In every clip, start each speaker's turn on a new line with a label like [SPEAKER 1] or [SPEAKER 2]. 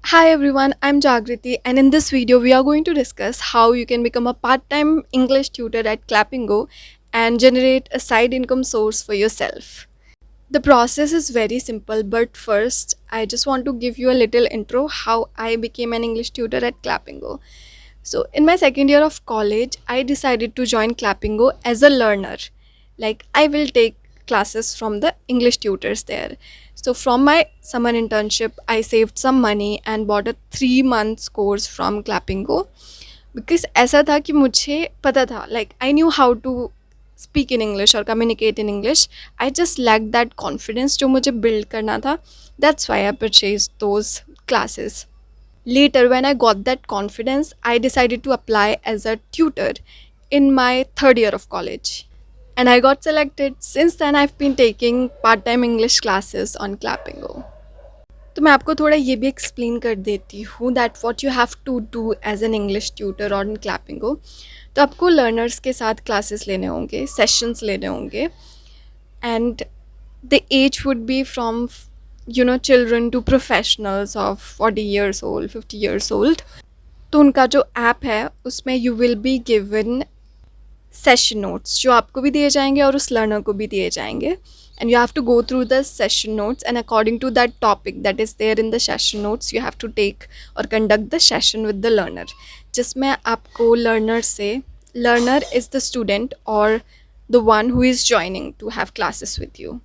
[SPEAKER 1] Hi everyone, I'm Jagrati, and in this video we are going to discuss how you can become a part-time English tutor at Clapingo and generate a side income source for yourself. The process is very simple, but first I just want to give you a little intro how I became an English tutor at Clapingo. So, in my second year of college, I decided to join Clapingo as a learner. Like, I will take classes from the English tutors there. So, from my summer internship, I saved some money and bought a 3 months course from Clapingo because ऐसा था कि मुझे पता था like I knew how to speak in English or communicate in English. I just lacked that confidence जो मुझे build करना था. That's why I purchased those classes. Later, when I got that confidence, I decided to apply as a tutor in my third year of college. And I got selected. Since then, I've been taking part time English classes on Clapingo. तो मैं आपको थोड़ा ये भी explain कर देती हूँ that what you have to do as an English tutor on Clapingo. तो आपको लर्नर्स के साथ क्लासेस लेने होंगे, सेशंस लेने होंगे, and the age would be from children to professionals of 40 years old, 50 years old. तो उनका जो ऐप है उसमें you will be given session notes जो आपको भी दिए जाएंगे और उस लर्नर को भी दिए जाएंगे. And you have to go through the session notes, and according to that topic that is there in the session notes you have to take or conduct the session with the learner, जिसमें आपको learner से, learner is the student or the one who is joining to have classes with you.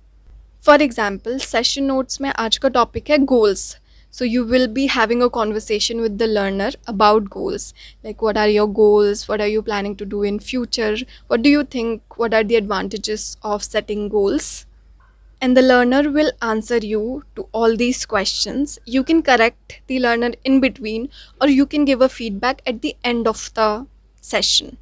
[SPEAKER 1] For example, session notes में आज का topic है goals. So you will be having a conversation with the learner about goals. Like, what are your goals? What are you planning to do in future? What do you think? What are the advantages of setting goals? And the learner will answer you to all these questions. You can correct the learner in between, or you can give a feedback at the end of the session.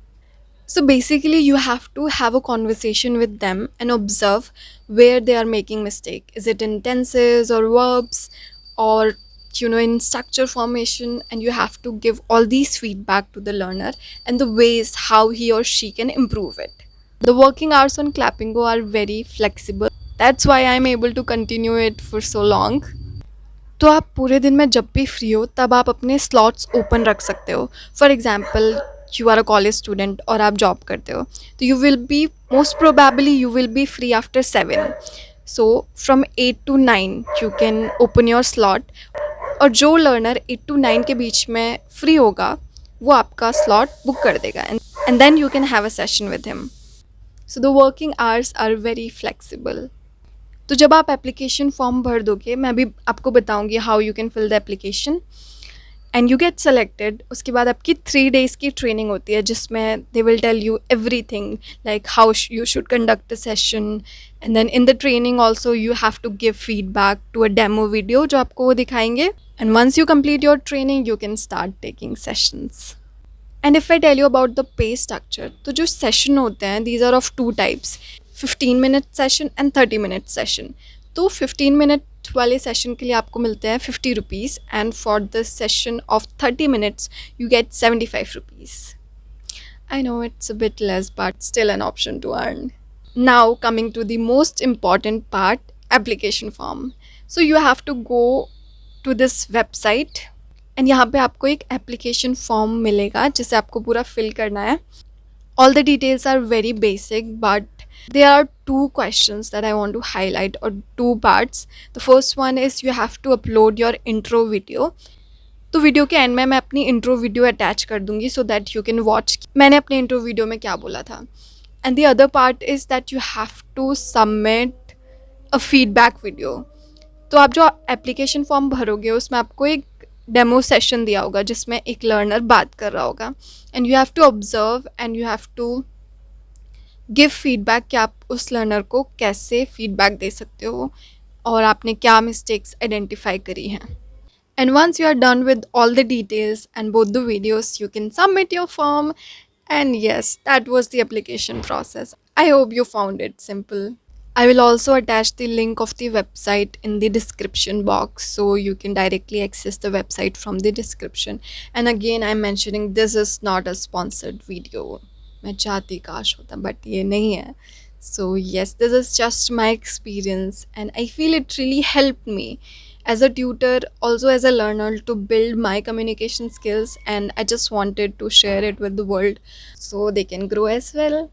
[SPEAKER 1] So basically you have to have a conversation with them and observe where they are making mistake. Is it in tenses or verbs, or in structure formation? And you have to give all these feedback to the learner and the ways how he or she can improve it. The working hours on Clapingo are very flexible. That's why I'm able to continue it for so long. तो आप पूरे दिन में जब भी free हो तब आप अपने स्लॉट्स ओपन रख सकते हो. For example, you are a college student और आप जॉब करते हो, तो you will be most probably you will be free after 7. So from 8 to 9 you can open your slot, और जो लर्नर 8 to 9 के बीच में फ्री होगा वो आपका स्लॉट बुक कर देगा, and then you can have a session with him. So the working hours are very flexible. तो जब आप एप्लीकेशन फॉर्म भर दोगे, मैं भी आपको बताऊंगी how you can fill the application and you get selected. उसके बाद आपकी 3 days की ट्रेनिंग होती है जिसमें they will tell you everything, like how you should conduct a session, and then in the training also you have to give feedback to a demo video जो आपको वो दिखाएंगे. And once you complete your training you can start taking sessions. And if I tell you about the pay structure, तो जो session होते हैं these are of 2 types, 15 minute session and 30 minute session. तो 15 minute वाले session के लिए आपको मिलते हैं 50 rupees, and for the session of 30 minutes you get 75 rupees. I know it's a bit less, but still an option to earn. Now coming to the most important part, application form. So you have to go to this website, and यहाँ पे आपको एक application form मिलेगा जिसे आपको पूरा fill करना है. All the details are very basic, but there are 2 questions that I want to highlight, or 2 parts. The first one is you have to upload your intro video. तो video के end में मैं अपनी intro video attach कर दूंगी so that you can watch मैंने अपने intro video में क्या बोला था. And the other part is that you have to submit a feedback video. तो आप जो एप्लीकेशन फॉर्म भरोगे उसमें आपको एक डेमो सेशन दिया होगा जिसमें एक लर्नर बात कर रहा होगा, and you have to observe and you have to give feedback कि आप उस लर्नर को कैसे फीडबैक दे सकते हो और आपने क्या मिस्टेक्स आइडेंटिफाई करी हैं. And once you are done with all the details and both the videos you can submit your form. And yes, that was the application process. I hope you found it simple. I will also attach the link of the website in the description box so you can directly access the website from the description. And again, I'm mentioning this is not a sponsored video. मैं चाहती काश होता but ये नहीं है. So yes, this is just my experience and I feel it really helped me. as a tutor, also as a learner, to build my communication skills, and I just wanted to share it with the world so they can grow as well.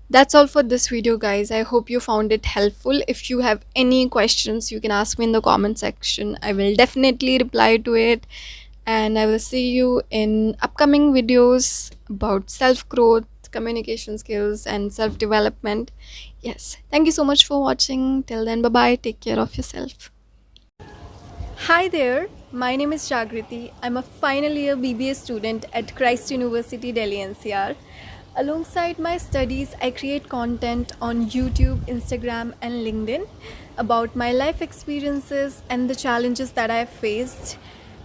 [SPEAKER 1] That's all for this video, guys. I hope you found it helpful. If you have any questions, you can ask me in the comment section. I will definitely reply to it. And I will see you in upcoming videos about self growth, communication skills, and self development. Yes. Thank you so much for watching. Till then, bye bye. Take care of yourself. Hi there, my name is Jagrati. I'm a final year BBA student at Christ University, Delhi NCR. Alongside my studies, I create content on YouTube, Instagram, and LinkedIn about my life experiences and the challenges that I have faced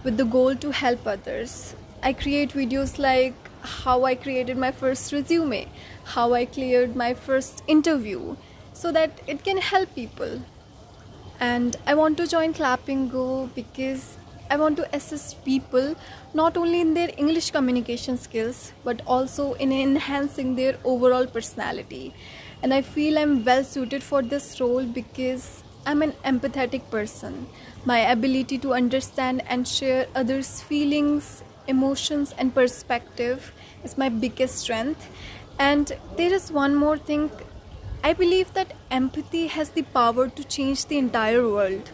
[SPEAKER 1] with the goal to help others. I create videos like how I created my first resume, how I cleared my first interview, so that it can help people. And I want to join Clapingo because I want to assist people not only in their English communication skills but also in enhancing their overall personality. And I feel I'm well suited for this role because I'm an empathetic person. My ability to understand and share others' feelings, emotions, and perspective is my biggest strength. And there is one more thing. I believe that empathy has the power to change the entire world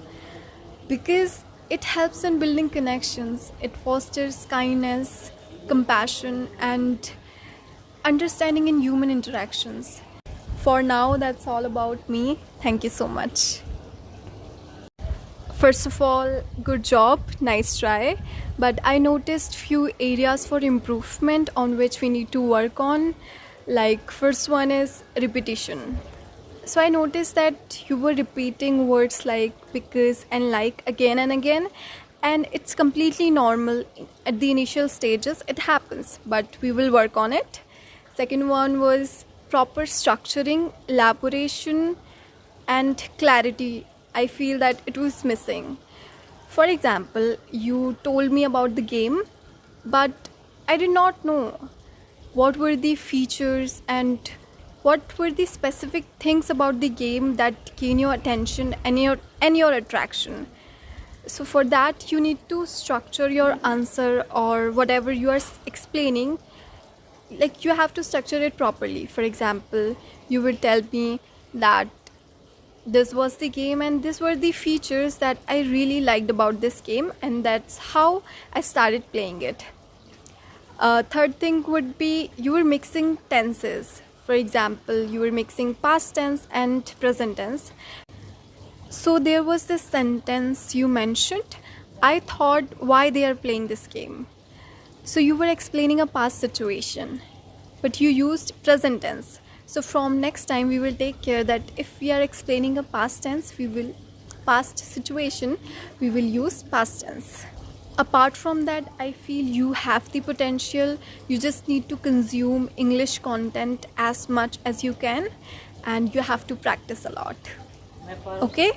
[SPEAKER 1] because it helps in building connections, it fosters kindness, compassion, and understanding in human interactions. For now, that's all about me. Thank you so much. First of all, good job, nice try. But I noticed few areas for improvement on which we need to work on. Like first one is repetition. So I noticed that you were repeating words like because and like again and again, and it's completely normal at the initial stages. It happens, but we will work on it. Second one was proper structuring, elaboration, and clarity. I feel that it was missing. For example, you told me about the game, but I did not know what were the features and what were the specific things about the game that gain your attention and your attraction. So for that you need to structure your answer or whatever you are explaining, like you have to structure it properly. For example, you will tell me that this was the game and these were the features that I really liked about this game, and that's how I started playing it. Third thing would be you were mixing tenses. For example, you were mixing past tense and present tense. So there was this sentence you mentioned. I thought why they are playing this game. So you were explaining a past situation, but you used present tense. So from next time we will take care that if we are explaining a past tense, past situation, we will use past tense. Apart from that, I feel you have the potential. You just need to consume English content as much as you can, and you have to practice a lot. Okay?